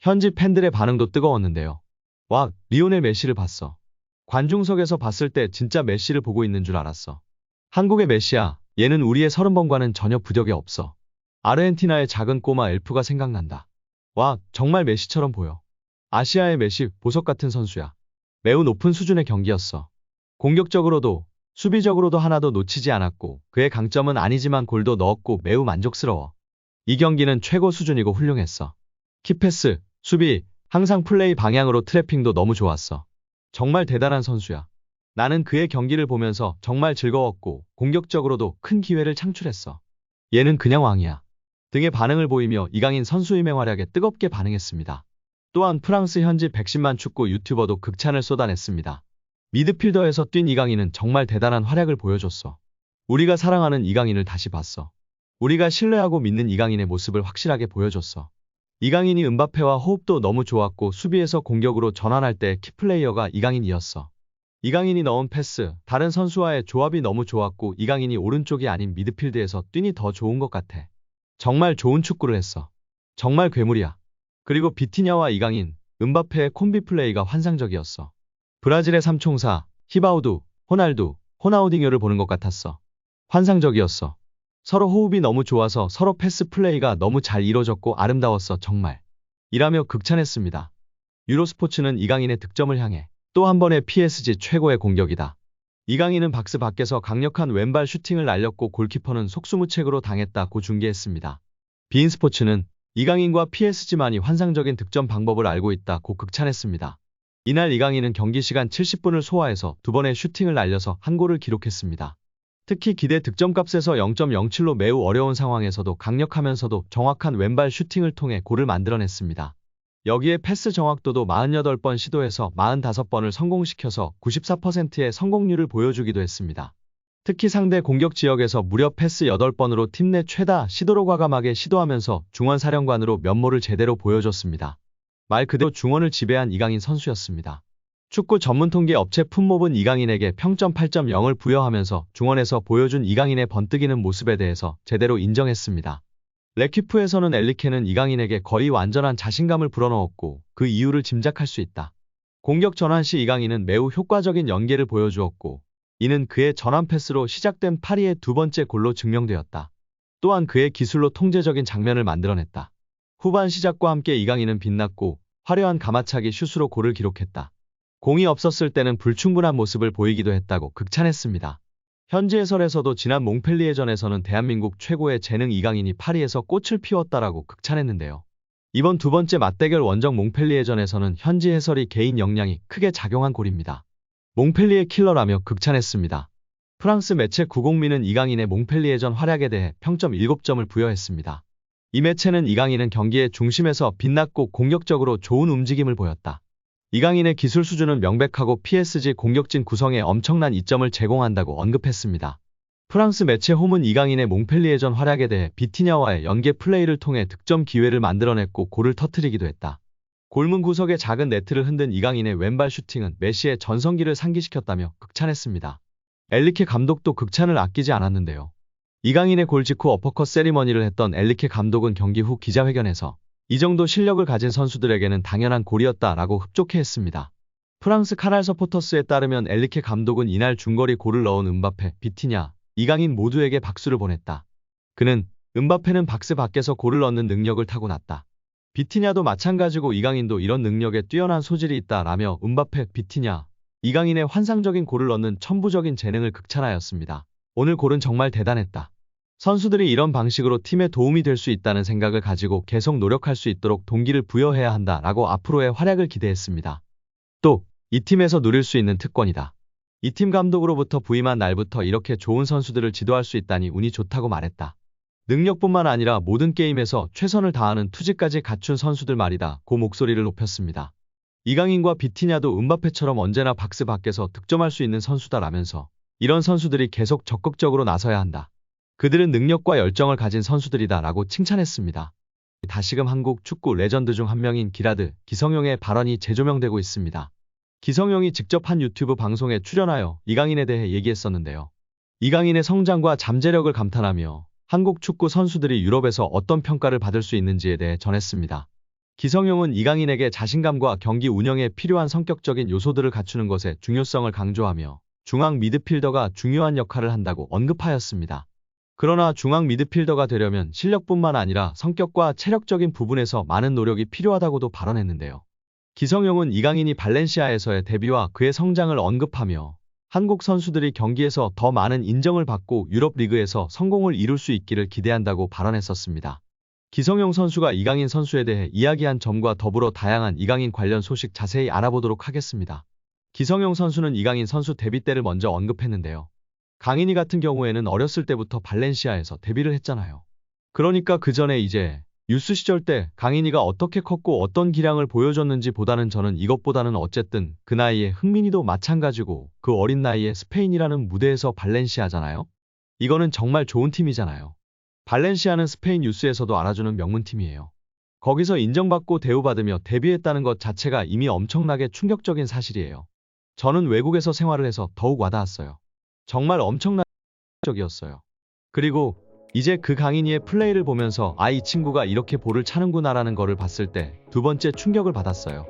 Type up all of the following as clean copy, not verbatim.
현지 팬들의 반응도 뜨거웠는데요. 와, 리오넬 메시를 봤어. 관중석에서 봤을 때 진짜 메시를 보고 있는 줄 알았어. 한국의 메시야, 얘는 우리의 30번과는 전혀 부적이 없어. 아르헨티나의 작은 꼬마 엘프가 생각난다. 와, 정말 메시처럼 보여. 아시아의 메시, 보석 같은 선수야. 매우 높은 수준의 경기였어. 공격적으로도 수비적으로도 하나도 놓치지 않았고 그의 강점은 아니지만 골도 넣었고 매우 만족스러워. 이 경기는 최고 수준이고 훌륭했어. 키패스, 수비, 항상 플레이 방향으로 트래핑도 너무 좋았어. 정말 대단한 선수야. 나는 그의 경기를 보면서 정말 즐거웠고 공격적으로도 큰 기회를 창출했어. 얘는 그냥 왕이야. 등의 반응을 보이며 이강인 선수의 맹활약에 뜨겁게 반응했습니다. 또한 프랑스 현지 110만 축구 유튜버도 극찬을 쏟아냈습니다. 미드필더에서 뛴 이강인은 정말 대단한 활약을 보여줬어. 우리가 사랑하는 이강인을 다시 봤어. 우리가 신뢰하고 믿는 이강인의 모습을 확실하게 보여줬어. 이강인이 은바페와 호흡도 너무 좋았고 수비에서 공격으로 전환할 때 키플레이어가 이강인이었어. 이강인이 넣은 패스, 다른 선수와의 조합이 너무 좋았고 이강인이 오른쪽이 아닌 미드필드에서 뛰니 더 좋은 것 같아. 정말 좋은 축구를 했어. 정말 괴물이야. 그리고 비티냐와 이강인, 은바페의 콤비 플레이가 환상적이었어. 브라질의 삼총사, 히바우두, 호날두, 호나우딩요를 보는 것 같았어. 환상적이었어. 서로 호흡이 너무 좋아서 서로 패스 플레이가 너무 잘 이뤄졌고 아름다웠어 정말. 이라며 극찬했습니다. 유로스포츠는 이강인의 득점을 향해 또 한 번의 PSG 최고의 공격이다. 이강인은 박스 밖에서 강력한 왼발 슈팅을 날렸고 골키퍼는 속수무책으로 당했다고 중계했습니다. 비인스포츠는 이강인과 PSG만이 환상적인 득점 방법을 알고 있다고 극찬했습니다. 이날 이강인은 경기 시간 70분을 소화해서 2번의 슈팅을 날려서 한 골을 기록했습니다. 특히 기대 득점값에서 0.07로 매우 어려운 상황에서도 강력하면서도 정확한 왼발 슈팅을 통해 골을 만들어냈습니다. 여기에 패스 정확도도 48번 시도해서 45번을 성공시켜서 94%의 성공률을 보여주기도 했습니다. 특히 상대 공격 지역에서 무려 패스 8번으로 팀 내 최다 시도로 과감하게 시도하면서 중원사령관으로 면모를 제대로 보여줬습니다. 말 그대로 중원을 지배한 이강인 선수였습니다. 축구 전문 통계 업체 풋몹은 이강인에게 평점 8.0을 부여하면서 중원에서 보여준 이강인의 번뜩이는 모습에 대해서 제대로 인정했습니다. 레퀴프에서는 엘리케는 이강인에게 거의 완전한 자신감을 불어넣었고 그 이유를 짐작할 수 있다. 공격 전환 시 이강인은 매우 효과적인 연계를 보여주었고 이는 그의 전환 패스로 시작된 파리의 2번째 골로 증명되었다. 또한 그의 기술로 통제적인 장면을 만들어냈다. 후반 시작과 함께 이강인은 빛났고 화려한 가마차기 슛으로 골을 기록했다. 공이 없었을 때는 불충분한 모습을 보이기도 했다고 극찬했습니다. 현지 해설에서도 지난 몽펠리에전에서는 대한민국 최고의 재능 이강인이 파리에서 꽃을 피웠다라고 극찬했는데요. 이번 2번째 맞대결 원정 몽펠리에전에서는 현지 해설이 개인 역량이 크게 작용한 골입니다. 몽펠리에 킬러라며 극찬했습니다. 프랑스 매체 구공미는 이강인의 몽펠리에전 활약에 대해 평점 7점을 부여했습니다. 이 매체는 이강인은 경기의 중심에서 빛났고 공격적으로 좋은 움직임을 보였다. 이강인의 기술 수준은 명백하고 PSG 공격진 구성에 엄청난 이점을 제공한다고 언급했습니다. 프랑스 매체 홈은 이강인의 몽펠리에전 활약에 대해 비티냐와의 연계 플레이를 통해 득점 기회를 만들어냈고 골을 터뜨리기도 했다. 골문 구석에 작은 네트를 흔든 이강인의 왼발 슈팅은 메시의 전성기를 상기시켰다며 극찬했습니다. 엘리케 감독도 극찬을 아끼지 않았는데요. 이강인의 골 직후 어퍼컷 세리머니를 했던 엘리케 감독은 경기 후 기자회견에서 이 정도 실력을 가진 선수들에게는 당연한 골이었다라고 흡족해 했습니다. 프랑스 카날 서포터스에 따르면 엘리케 감독은 이날 중거리 골을 넣은 은바페, 비티냐, 이강인 모두에게 박수를 보냈다. 그는 은바페는 박스 밖에서 골을 넣는 능력을 타고났다. 비티냐도 마찬가지고 이강인도 이런 능력에 뛰어난 소질이 있다라며 은바페, 비티냐, 이강인의 환상적인 골을 넣는 천부적인 재능을 극찬하였습니다. 오늘 골은 정말 대단했다. 선수들이 이런 방식으로 팀에 도움이 될 수 있다는 생각을 가지고 계속 노력할 수 있도록 동기를 부여해야 한다라고 앞으로의 활약을 기대했습니다. 또 이 팀에서 누릴 수 있는 특권이다. 이 팀 감독으로부터 부임한 날부터 이렇게 좋은 선수들을 지도할 수 있다니 운이 좋다고 말했다. 능력뿐만 아니라 모든 게임에서 최선을 다하는 투지까지 갖춘 선수들 말이다. 고 목소리를 높였습니다. 이강인과 비티냐도 은바페처럼 언제나 박스 밖에서 득점할 수 있는 선수다라면서 이런 선수들이 계속 적극적으로 나서야 한다. 그들은 능력과 열정을 가진 선수들이다 라고 칭찬했습니다. 다시금 한국 축구 레전드 중 한 명인 기라드, 기성용의 발언이 재조명되고 있습니다. 기성용이 직접 한 유튜브 방송에 출연하여 이강인에 대해 얘기했었는데요. 이강인의 성장과 잠재력을 감탄하며 한국 축구 선수들이 유럽에서 어떤 평가를 받을 수 있는지에 대해 전했습니다. 기성용은 이강인에게 자신감과 경기 운영에 필요한 성격적인 요소들을 갖추는 것의 중요성을 강조하며 중앙 미드필더가 중요한 역할을 한다고 언급하였습니다. 그러나 중앙 미드필더가 되려면 실력뿐만 아니라 성격과 체력적인 부분에서 많은 노력이 필요하다고도 발언했는데요. 기성용은 이강인이 발렌시아에서의 데뷔와 그의 성장을 언급하며 한국 선수들이 경기에서 더 많은 인정을 받고 유럽 리그에서 성공을 이룰 수 있기를 기대한다고 발언했었습니다. 기성용 선수가 이강인 선수에 대해 이야기한 점과 더불어 다양한 이강인 관련 소식 자세히 알아보도록 하겠습니다. 기성용 선수는 이강인 선수 데뷔 때를 먼저 언급했는데요. 강인이 같은 경우에는 어렸을 때부터 발렌시아에서 데뷔를 했잖아요. 그러니까 그 전에 이제 유스 시절 때 강인이가 어떻게 컸고 어떤 기량을 보여줬는지 보다는 저는 이것보다는 어쨌든 그 나이에 흥민이도 마찬가지고 그 어린 나이에 스페인이라는 무대에서 발렌시아잖아요. 이거는 정말 좋은 팀이잖아요. 발렌시아는 스페인 유스에서도 알아주는 명문팀이에요. 거기서 인정받고 대우받으며 데뷔했다는 것 자체가 이미 엄청나게 충격적인 사실이에요. 저는 외국에서 생활을 해서 더욱 와닿았어요. 정말 엄청난 적이었어요. 그리고 이제 그 강인이의 플레이를 보면서 이 친구가 이렇게 볼을 차는구나라는 거를 봤을 때 두 번째 충격을 받았어요.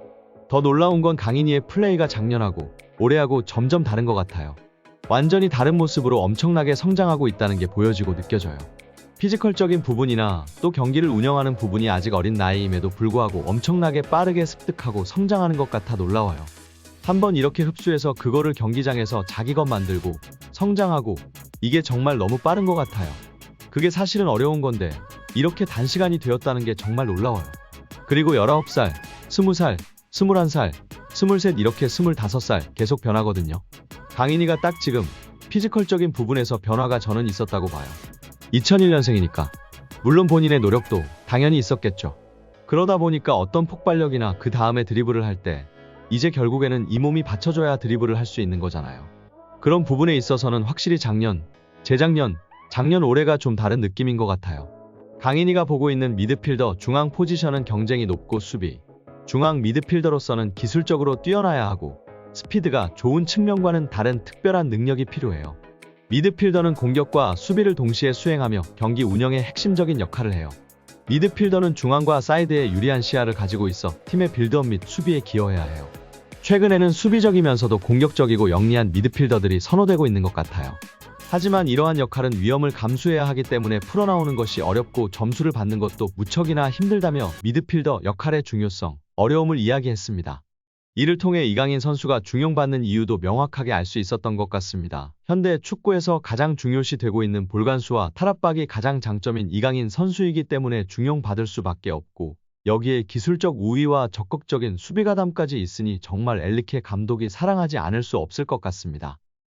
더 놀라운 건 강인이의 플레이가 작년하고 올해하고 점점 다른 것 같아요. 완전히 다른 모습으로 엄청나게 성장하고 있다는 게 보여지고 느껴져요. 피지컬적인 부분이나 또 경기를 운영하는 부분이 아직 어린 나이임에도 불구하고 엄청나게 빠르게 습득하고 성장하는 것 같아 놀라워요. 한번 이렇게 흡수해서 그거를 경기장에서 자기 것 만들고 성장하고 이게 정말 너무 빠른 것 같아요. 그게 사실은 어려운 건데 이렇게 단시간이 되었다는 게 정말 놀라워요. 그리고 19살, 20살, 21살, 23 이렇게 25살 계속 변하거든요. 강인이가 딱 지금 피지컬적인 부분에서 변화가 저는 있었다고 봐요. 2001년생이니까 물론 본인의 노력도 당연히 있었겠죠. 그러다 보니까 어떤 폭발력이나 그 다음에 드리블을 할 때 이제 결국에는 이 몸이 받쳐줘야 드리블을 할 수 있는 거잖아요. 그런 부분에 있어서는 확실히 작년, 재작년, 작년 올해가 좀 다른 느낌인 것 같아요. 강인이가 보고 있는 미드필더 중앙 포지션은 경쟁이 높고 수비, 중앙 미드필더로서는 기술적으로 뛰어나야 하고 스피드가 좋은 측면과는 다른 특별한 능력이 필요해요. 미드필더는 공격과 수비를 동시에 수행하며 경기 운영의 핵심적인 역할을 해요. 미드필더는 중앙과 사이드에 유리한 시야를 가지고 있어 팀의 빌드업 및 수비에 기여해야 해요. 최근에는 수비적이면서도 공격적이고 영리한 미드필더들이 선호되고 있는 것 같아요. 하지만 이러한 역할은 위험을 감수해야 하기 때문에 풀어나오는 것이 어렵고 점수를 받는 것도 무척이나 힘들다며 미드필더 역할의 중요성, 어려움을 이야기했습니다. 이를 통해 이강인 선수가 중용받는 이유도 명확하게 알 수 있었던 것 같습니다. 현대 축구에서 가장 중요시 되고 있는 볼간수와 탈압박이 가장 장점인 이강인 선수이기 때문에 중용받을 수밖에 없고 여기에 기술적 우위와 적극적인 수비 가담까지 있으니 정말 엔리케 감독이 사랑하지 않을 수 없을 것 같습니다.